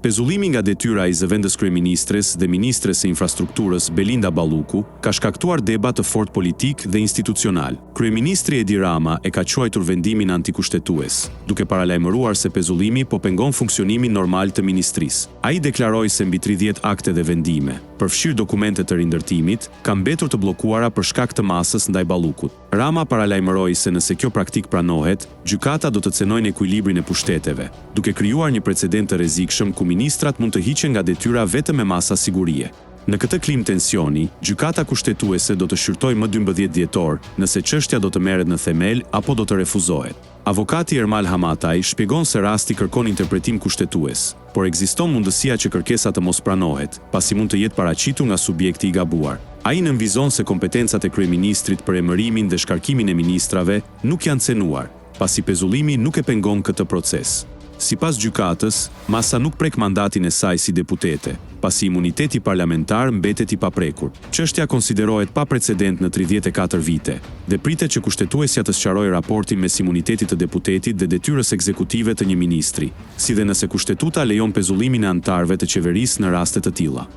Pezullimi nga detyra i zëvendës kryeministres dhe ministres së infrastrukturës Belinda Balluku ka shkaktuar debat të fortë politik dhe institucional. Kryeministri Edi Rama e ka quajtur vendimin antikushtetues, duke paralajmëruar se pezullimi po pengon funksionimin normal të ministrisë. Ai deklaroi se mbi 30 akte dhe vendime, përfshirë dokumente të rindërtimit, kanë mbetur të bllokuara për shkak të masës ndaj Ballukut. Rama paralajmëroi se nëse kjo praktik pranohet, gjykata do të cenojnë ekuilibrin e pushteteve, duke krijuar një precedent të rrezikshëm ku ministrat mund të hiqen nga detyra vetëm me masa sigurie. Në këtë klim tensioni, gjykata kushtetuese do të shqyrtojë më 12 dhjetor nëse çështja do të merret në themel apo do të refuzohet. Avokati Ermal Hamataj shpjegon se rasti kërkon interpretim kushtetues, por ekziston mundësia që kërkesa të mos pranohet, pasi mund të jetë paraqitur nga subjekti i gabuar. Ai nënvizon se kompetencat e kryeministrit për emërimin dhe shkarkimin e ministrave nuk janë cenuar, pasi pezullimi nuk e pengon këtë proces. Sipas gjykatës, masa nuk prek mandatin e saj si deputete, pasi imuniteti parlamentar mbetet i paprekur. Çështja konsiderohet pa precedent në 34 vite dhe pritet që kushtetuesja të sqarojë raportin mes imunitetit të deputetit dhe detyrës ekzekutive të një ministri, si dhe nëse kushtetuta lejon pezullimin e anëtarëve të qeverisë në raste të tilla.